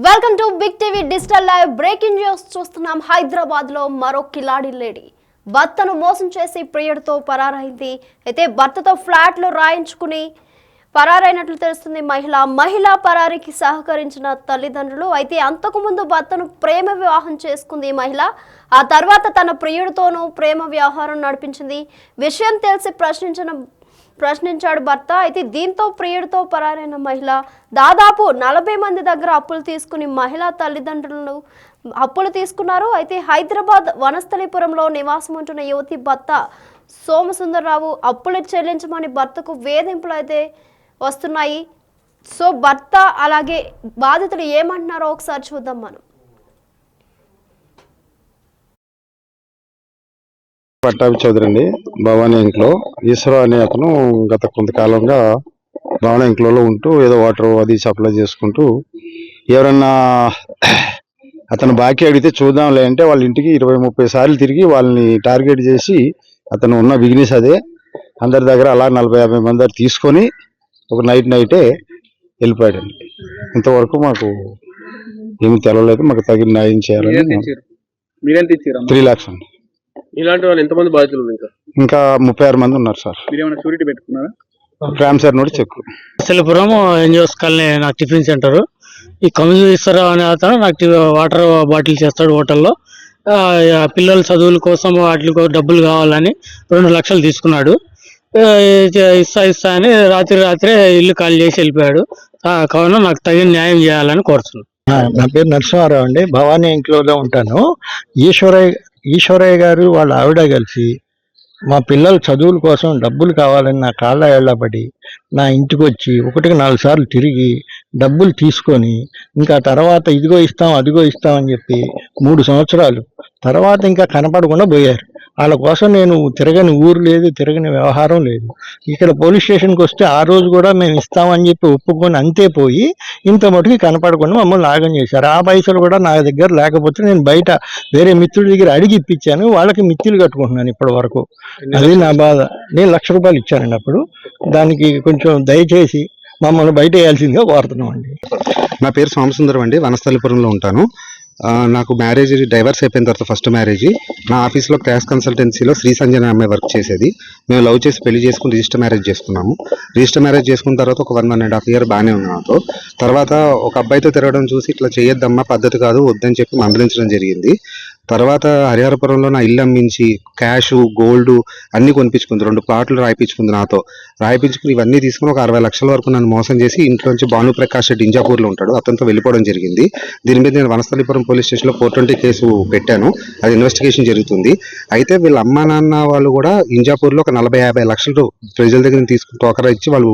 Welcome to big TV digital live. Breaking news చూస్తున్నాం. హైదరాబాద్ లో మరో కిలాడి లేడీ భర్తను మోసం చేసి ప్రియుడితో పరారైంది. అయితే భర్తతో ఫ్లాట్ లో రాయించుకుని పరారైనట్లు తెలుస్తుంది. మహిళ పరారికి సహకరించిన తల్లిదండ్రులు. అయితే అంతకుముందు భర్తను ప్రేమ వివాహం చేసుకుంది మహిళ. ఆ తర్వాత తన ప్రియుడితోనూ ప్రేమ వ్యవహారం నడిపించింది. విషయం తెలిసి ప్రశ్నించాడు భర్త. అయితే దీంతో ప్రియుడితో పరారైన మహిళ దాదాపు 40 మంది దగ్గర అప్పులు తీసుకుని మహిళా తల్లిదండ్రులను అప్పులు తీసుకున్నారు. అయితే హైదరాబాద్ వనస్థలిపురంలో నివాసం ఉంటున్న యువతి భర్త సోమసుందరరావు అప్పులు చెల్లించమని భర్తకు వేధింపులు అయితే వస్తున్నాయి. సో భర్త అలాగే బాధితులు ఏమంటున్నారో ఒకసారి చూద్దాం మనం. పట్టాభి చౌదరి అండి, భవానీ ఇంట్లో ఈశ్వర అనే అతను గత కొంతకాలంగా భవానీ ఇంట్లో ఉంటూ ఏదో వాటర్ అది సప్లై చేసుకుంటూ ఎవరన్నా అతను బాకీ అడిగితే చూద్దాంలే అంటే వాళ్ళ ఇంటికి 20-30 సార్లు తిరిగి వాళ్ళని టార్గెట్ చేసి అతను ఉన్న బిజినెస్ అదే అందరి దగ్గర అలా 40-50 మంది దగ్గర తీసుకొని ఒక నైటే వెళ్ళిపోయాడండి. ఇంతవరకు మాకు ఏమి తెలవలేదు. మాకు తగిన న్యాయం చేయాలని 3 lakhs అండి. ఇలాంటి వాళ్ళు ఎంతమంది బాధితులు ఇంకా 36 మంది ఉన్నారు సార్. మీరేమైనా షూరిటీ పెట్టుకున్నారా? రామ్ సార్ నుండి చెక్. సెల్పురం ఎన్జిఓస్ కాలనీ నాకు టిఫిన్ సెంటర్. ఈ కమిషనర్ అనే అతను నాకు వాటర్ బాటిల్ చేస్తాడు హోటల్లో. పిల్లల చదువుల కోసం వాటికి డబ్బులు కావాలని 2 లక్షలు తీసుకున్నాడు. ఇస్తా అని రాత్రి ఇల్లు ఖాళీ చేసి వెళ్ళిపోయాడు. కావున నాకు తగిన న్యాయం చేయాలని కోరుతున్నాను. నా పేరు నరసింహారావు అండి, భవానీ ఇంట్లోనే ఉంటాను. ఈశ్వరయ్య గారు వాళ్ళ ఆవిడ కలిసి మా పిల్లల చదువుల కోసం డబ్బులు కావాలని నా కాళ్ళ ఏళ్లబడి నా ఇంటికి వచ్చి 1-4 సార్లు తిరిగి డబ్బులు తీసుకొని ఇంకా తర్వాత ఇదిగో ఇస్తాం అదిగో ఇస్తామని చెప్పి 3 సంవత్సరాలు తర్వాత ఇంకా కనపడకుండా పోయారు. వాళ్ళ కోసం నేను తిరగని ఊరు లేదు, తిరగని వ్యవహారం లేదు. ఇక్కడ పోలీస్ స్టేషన్కి వస్తే ఆ రోజు కూడా మేము ఇస్తామని చెప్పి ఒప్పుకొని అంతే పోయి ఇంత మటుకు కనపడకుండా మమ్మల్ని నాగం చేశారు. ఆ పైసలు కూడా నా దగ్గర లేకపోతే నేను బయట వేరే మిత్రుడి దగ్గర అడిగి ఇప్పించాను. వాళ్ళకి మిత్తులు కట్టుకుంటున్నాను ఇప్పటి వరకు. అది నా బాధ. నేను 1,00,000 రూపాయలు ఇచ్చానండి అప్పుడు. దానికి కొంచెం దయచేసి మమ్మల్ని బయట వేయాల్సిందిగా కోరుతున్నాం అండి. నా పేరు సోమసుందరం అండి, వనస్థలిపురంలో ఉంటాను. నాకు మ్యారేజ్ డైవర్స్ అయిపోయిన తర్వాత ఫస్ట్ మ్యారేజ్ నా ఆఫీస్లో క్రాష్ కన్సల్టెన్సీలో శ్రీ సంజన అమ్మాయి వర్క్ చేసేది. మేము లవ్ చేసి పెళ్లి చేసుకుని రిజిస్టర్ మ్యారేజ్ చేసుకున్నాము. రిజిస్టర్ మ్యారేజ్ చేసుకున్న తర్వాత ఒక 1.5 year బాగానే ఉంది నాతో. తర్వాత ఒక అబ్బాయితో తిరగడం చూసి ఇట్లా చేయొద్దమ్మా, పద్ధతి కాదు, వద్దని చెప్పి మందలించడం జరిగింది. తర్వాత హరిహరపురంలో నా ఇల్లు అమ్మించి క్యాష్ గోల్డ్ అన్ని కొనిపించుకుంది. 2 ప్లాట్లు రాయిపించుకుంది నాతో. రాయిపించుకుని ఇవన్నీ తీసుకుని ఒక 60 లక్షల వరకు నన్ను మోసం చేసి ఇంట్లోంచి భానుప్రకాష్ రెడ్డి ఇంజాపూర్లో ఉంటాడు, అతనితో వెళ్ళిపోవడం జరిగింది. దీని మీద నేను వనస్థలిపురం పోలీస్ స్టేషన్లో 420 కేసు పెట్టాను. అది ఇన్వెస్టిగేషన్ జరుగుతుంది. అయితే వీళ్ళ అమ్మా నాన్న వాళ్ళు కూడా ఇంజాపూర్లో ఒక 40-50 లక్షలు ప్రజల దగ్గర తీసుకుని టోకరా ఇచ్చి వాళ్ళు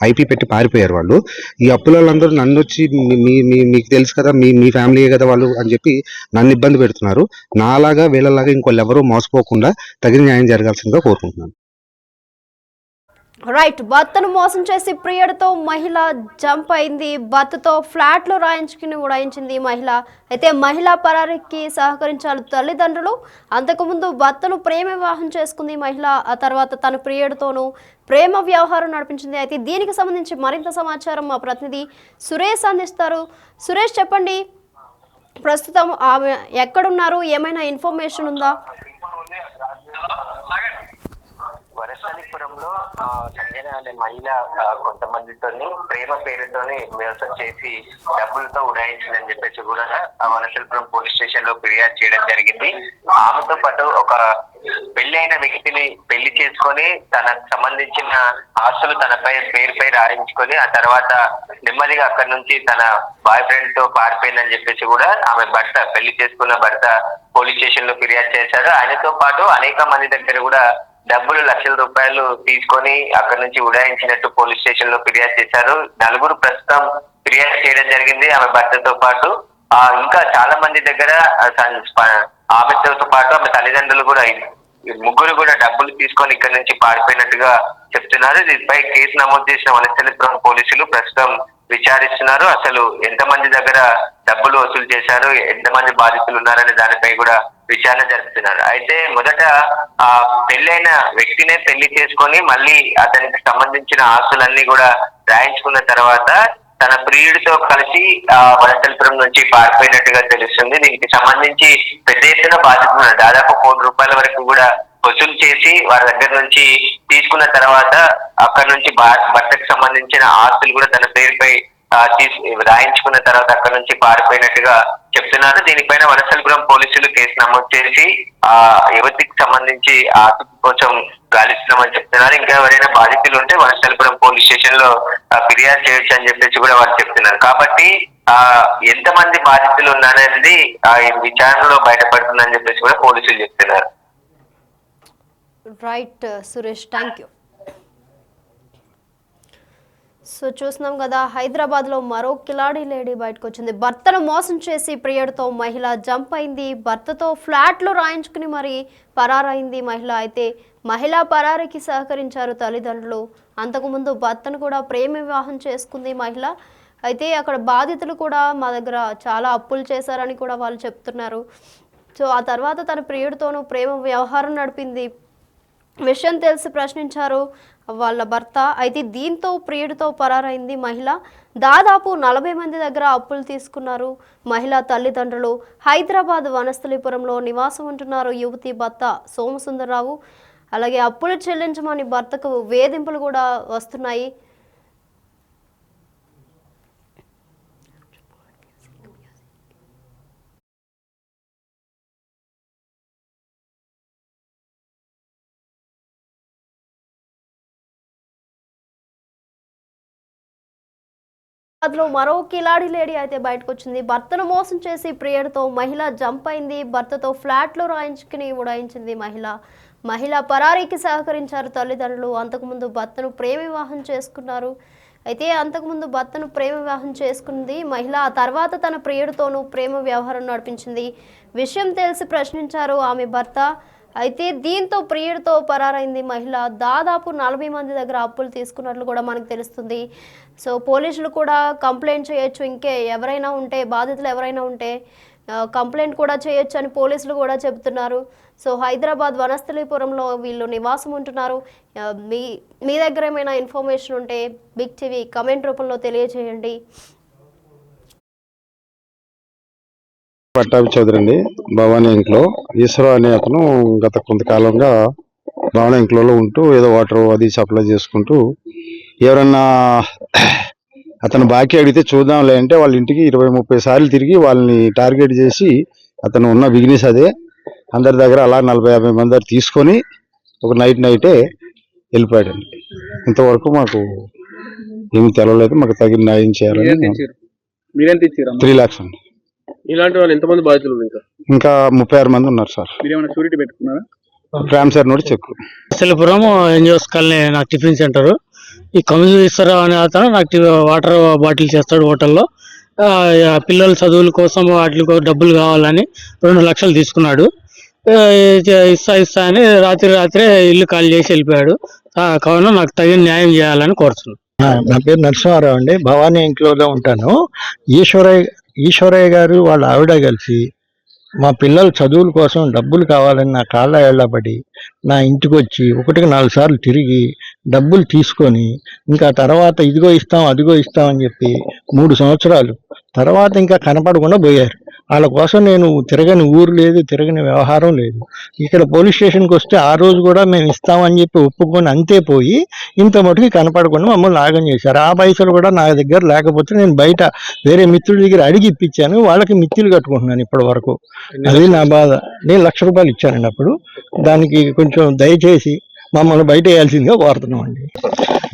ఐపీ పెట్టి పారిపోయారు. వాళ్ళు ఈ అప్పులందరూ నన్ను వచ్చి మీకు తెలుసు కదా, మీ ఫ్యామిలీయే కదా వాళ్ళు అని చెప్పి నన్ను ఇబ్బంది పెడుతున్నారు. నాలాగా వీళ్ళలాగా ఇంకోళ్ళు ఎవరూ మోసపోకుండా తగిన న్యాయం జరగాల్సిందిగా కోరుకుంటున్నాను. రైట్. భర్తను మోసం చేసి ప్రియుడితో మహిళ జంప్ అయింది. భర్తతో ఫ్లాట్ లో రాయించుకుని ఉడాయించింది మహిళ. అయితే మహిళా పరారికి సహకరించారు తల్లిదండ్రులు. అంతకుముందు భర్తను ప్రేమ వివాహం చేసుకుంది మహిళ. ఆ తర్వాత తన ప్రియుడితోనూ ప్రేమ వ్యవహారం నడిపించింది. అయితే దీనికి సంబంధించి మరింత సమాచారం మా ప్రతినిధి సురేష్ అందిస్తారు. సురేష్, చెప్పండి, ప్రస్తుతం ఆమె ఎక్కడున్నారు, ఏమైనా ఇన్ఫర్మేషన్ ఉందా? వనస్థలిపురంలో సంజన అనే మహిళ కొంతమందితోని ప్రేమ పేరుతోని మోసం చేసి డబ్బులతో ఉడాయించిందని చెప్పేసి కూడా వనస్థలిపురం పోలీస్ స్టేషన్ లో ఫిర్యాదు చేయడం జరిగింది. ఆమెతో పాటు ఒక పెళ్లైన వ్యక్తిని పెళ్లి చేసుకొని తనకు సంబంధించిన ఆస్తులు తనపై పేరుపై రాయించుకొని ఆ తర్వాత నెమ్మదిగా అక్కడి నుంచి తన బాయ్ ఫ్రెండ్ తో పారిపోయిందని చెప్పేసి కూడా ఆమె భర్త, పెళ్లి చేసుకున్న భర్త పోలీస్ స్టేషన్ లో ఫిర్యాదు చేశారు. ఆయనతో పాటు అనేక మంది దగ్గర కూడా డబ్బులు 1,00,000 రూపాయలు తీసుకొని అక్కడి నుంచి ఉడాయించినట్టు పోలీస్ స్టేషన్ లో ఫిర్యాదు చేశారు. 4 ప్రస్తుతం ఫిర్యాదు చేయడం జరిగింది ఆమె భర్తతో పాటు. ఇంకా చాలా మంది దగ్గర ఆమెతో పాటు ఆమె తల్లిదండ్రులు కూడా 3 కూడా డబ్బులు తీసుకొని ఇక్కడి నుంచి పారిపోయినట్టుగా చెప్తున్నారు. దీనిపై కేసు నమోదు చేసిన వనస్థలిపురం పోలీసులు ప్రస్తుతం విచారిస్తున్నారు. అసలు ఎంతమంది దగ్గర డబ్బులు వసూలు చేశారు, ఎంతమంది బాధితులు ఉన్నారనే దానిపై కూడా విచారణ జరుపుతున్నారు. అయితే మొదట ఆ పెళ్ళైన వ్యక్తినే పెళ్లి చేసుకొని మళ్ళీ అతనికి సంబంధించిన ఆస్తులన్నీ కూడా రాయించుకున్న తర్వాత తన ప్రియుడితో కలిసి వనస్థలిపురం నుంచి పారిపోయినట్టుగా తెలుస్తుంది. దీనికి సంబంధించి పెద్ద ఎత్తున బాధితులు దాదాపు ₹1,00,00,000 వరకు కూడా వసూలు చేసి వారి దగ్గర నుంచి తీసుకున్న తర్వాత అక్కడ నుంచి భర్తకు సంబంధించిన ఆస్తులు కూడా తన పేరుపై రాయించుకున్న తర్వాత అక్కడ నుంచి పారిపోయినట్టుగా చెప్తున్నారు. దీనిపైన వనస్థలిపురం పోలీసులు కేసు నమోదు చేసి యువతికి సంబంధించి ఆస్తి కోసం గాలిస్తున్నామని చెప్తున్నారు. ఇంకా ఎవరైనా బాధితులు ఉంటే వనస్థలిపురం పోలీస్ స్టేషన్ లో ఫిర్యాదు చేయొచ్చు అని చెప్పేసి కూడా వాళ్ళు చెప్తున్నారు. కాబట్టి ఎంతమంది బాధితులు ఉన్నారనేది విచారణలో బయటపడుతుందని చెప్పేసి కూడా పోలీసులు చెప్తున్నారు. Right Suresh, thank you. So చూస్తున్నాం కదా, హైదరాబాద్లో మరో కిలాడీ లేడీ బయటకు వచ్చింది. భర్తను మోసం చేసి ప్రియుడితో మహిళ జంప్ అయింది. భర్తతో ఫ్లాట్లో రాయించుకుని మరి పరారైంది మహిళ. అయితే మహిళ పరారీకి సహకరించారు తల్లిదండ్రులు. అంతకుముందు భర్తను కూడా ప్రేమ వివాహం చేసుకుంది మహిళ. అయితే అక్కడ బాధితులు కూడా మా దగ్గర చాలా అప్పులు చేశారని కూడా వాళ్ళు చెప్తున్నారు. సో ఆ తర్వాత తన ప్రియుడితోనూ ప్రేమ వ్యవహారం నడిపింది. విషయం తెలిసి ప్రశ్నించారు వాళ్ళ భర్త. అయితే దీంతో ప్రియుడితో పరారైంది మహిళ. దాదాపు 40 మంది దగ్గర అప్పులు తీసుకున్నారు మహిళా తల్లిదండ్రులు. హైదరాబాద్ వనస్థలిపురంలో నివాసం ఉంటున్నారు యువతి భర్త సోమసుందరరావు. అలాగే అప్పులు చెల్లించమని భర్తకు వేధింపులు కూడా వస్తున్నాయి. లో మరో కిలాడి లేడీ అయితే బయటకు వచ్చింది. భర్తను మోసం చేసి ప్రియుడితో మహిళ జంప్ అయింది. భర్తతో ఫ్లాట్లో రాయించుకుని ఉడాయించింది మహిళ పరారీకి సహకరించారు తల్లిదండ్రులు. అంతకుముందు భర్తను ప్రేమ వివాహం చేసుకున్నారు. అయితే అంతకుముందు భర్తను ప్రేమ వివాహం చేసుకుంది మహిళ. ఆ తర్వాత తన ప్రియుడితోనూ ప్రేమ వ్యవహారం నడిపించింది. విషయం తెలిసి ప్రశ్నించారు ఆమె భర్త. అయితే దీంతో ప్రియుడితో పరారైంది మహిళ. దాదాపు 40 మంది దగ్గర అప్పులు తీసుకున్నట్లు కూడా మనకు తెలుస్తుంది. సో పోలీసులు కూడా కంప్లైంట్ చేయొచ్చు. ఇంకే ఎవరైనా ఉంటే, బాధితులు ఎవరైనా ఉంటే కంప్లైంట్ కూడా చేయొచ్చు అని పోలీసులు కూడా చెబుతున్నారు. సో హైదరాబాద్ వనస్థలిపురంలో వీళ్ళు నివాసం ఉంటున్నారు. మీ దగ్గర ఏమైనా ఇన్ఫర్మేషన్ ఉంటే బిగ్ టీవీ కమెంట్ రూపంలో తెలియజేయండి. పట్టాభి చౌదరి అండి, భవానీ ఇంట్లో. ఈశ్వర అనే అతను గత కొంతకాలంగా భవానీ ఇంట్లో ఉంటూ ఏదో వాటర్ అది సప్లై చేసుకుంటూ ఎవరన్నా అతను బాకీ అడిగితే చూద్దాంలే అంటే వాళ్ళ ఇంటికి 20-30 సార్లు తిరిగి వాళ్ళని టార్గెట్ చేసి అతను ఉన్న బిజినెస్ అదే అందరి దగ్గర అలా 40-50 మంది దగ్గర తీసుకొని ఒక నైటే వెళ్ళిపోయాడండి. ఇంతవరకు మాకు ఏమి తెలవలేదు. మాకు తగిన న్యాయం చేయాలని. మీరెంత ఇచ్చారు? 3 lakhs అండి. ఇలాంటి వాళ్ళు ఎంతమంది బాధితులు ఇంకా 36 మంది ఉన్నారు సార్. మీరేమైనా షూరిటీ పెట్టుకున్నారా? ప్రేమ్ సార్ నోటి చెక్. వనస్థలిపురం ఎన్జిఓస్ కాలనీ నాకు టిఫిన్ సెంటర్. ఈ కమిషనర్ అనే అతను నాకు వాటర్ బాటిల్ చేస్తాడు హోటల్లో. పిల్లల చదువుల కోసం వాటికి డబ్బులు కావాలని 2 లక్షలు తీసుకున్నాడు. ఇస్తా అని రాత్రే ఇల్లు ఖాళీ చేసి వెళ్ళిపోయాడు. కావున నాకు తగిన న్యాయం చేయాలని కోరుతున్నాను. నా పేరు నరసింహారావు అండి, భవానీ ఇంట్లో ఉంటాను. ఈశ్వరయ్య గారు వాళ్ళ ఆవిడ కలిసి మా పిల్లల చదువుల కోసం డబ్బులు కావాలని నా కాళ్ళ ఏళ్లబడి నా ఇంటికి వచ్చి 1-4 సార్లు తిరిగి డబ్బులు తీసుకొని ఇంకా తర్వాత ఇదిగో ఇస్తాం అదిగో ఇస్తాం అని చెప్పి 3 సంవత్సరాలు తర్వాత ఇంకా కనపడకుండా పోయారు. వాళ్ళ కోసం నేను తిరగని ఊరు లేదు, తిరగని వ్యవహారం లేదు. ఇక్కడ పోలీస్ స్టేషన్కి వస్తే ఆ రోజు కూడా మేము ఇస్తామని చెప్పి ఒప్పుకొని అంతే పోయి ఇంత మటుకు కనపడకుండా మమ్మల్ని ఆగం చేశారు. ఆ పైసలు కూడా నా దగ్గర లేకపోతే నేను బయట వేరే మిత్రుల దగ్గర అడిగి ఇప్పించాను. వాళ్ళకి మిత్తులు కట్టుకుంటున్నాను ఇప్పటి వరకు. అది నా బాధ. నేను ₹1,00,000 ఇచ్చానండి అప్పుడు. దానికి కొంచెం దయచేసి మమ్మల్ని బయట వేయాల్సిందిగా కోరుతున్నాం అండి.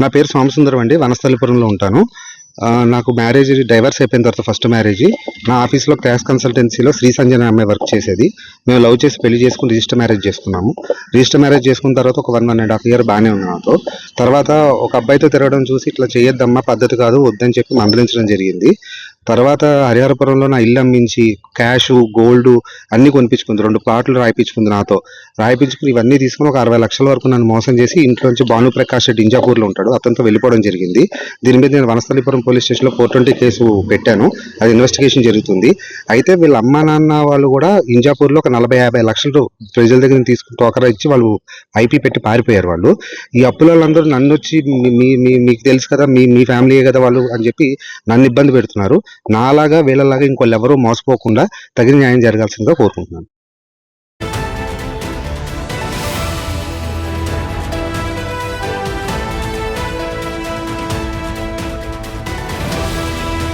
నా పేరు సోమసుందరం అండి, వనస్థలిపురంలో ఉంటాను. నాకు మ్యారేజ్ డైవర్స్ అయిపోయిన తర్వాత ఫస్ట్ మ్యారేజ్ నా ఆఫీస్లో క్రాష్ కన్సల్టెన్సీలో శ్రీ సంజన అమ్మాయి వర్క్ చేసేది. మేము లవ్ చేసి పెళ్లి చేసుకుని రిజిస్టర్ మ్యారేజ్ చేసుకున్నాము. రిజిస్టర్ మ్యారేజ్ చేసుకున్న తర్వాత ఒక 1.5 year బాగానే ఉంది నాతో. తర్వాత ఒక అబ్బాయితో తిరగడం చూసి ఇట్లా చేయొద్దమ్మా, పద్ధతి కాదు, వద్దని చెప్పి మందలించడం జరిగింది. తర్వాత హరిహరపురంలో నా ఇల్లు అమ్మించి క్యాష్ గోల్డ్ అన్ని కొనిపించుకుంది, 2 ప్లాట్లు రాయిపించుకుంది నాతో. రాయిపించుకుని ఇవన్నీ తీసుకుని ఒక 60 లక్షల వరకు నన్ను మోసం చేసి ఇంట్లోంచి భానుప్రకాష్ రెడ్డి ఇంజాపూర్లో ఉంటాడు, అతనితో వెళ్ళిపోవడం జరిగింది. దీని మీద నేను వనస్థలిపురం పోలీస్ స్టేషన్లో 420 కేసు పెట్టాను. అది ఇన్వెస్టిగేషన్ జరుగుతుంది. అయితే వీళ్ళ అమ్మా నాన్న వాళ్ళు కూడా ఇంజాపూర్లో ఒక 40-50 లక్షలు ప్రజల దగ్గర తీసుకుని టోకరా ఇచ్చి వాళ్ళు ఐపీ పెట్టి పారిపోయారు. వాళ్ళు ఈ అప్పులందరూ నన్ను వచ్చి మీకు తెలుసు కదా, మీ ఫ్యామిలీయే కదా వాళ్ళు అని చెప్పి నన్ను ఇబ్బంది పెడుతున్నారు. నాలాగా వీళ్ళలాగా ఇంకోళ్ళు ఎవరూ మోసపోకుండా తగిన న్యాయం జరగాల్సిందిగా కోరుకుంటున్నాను.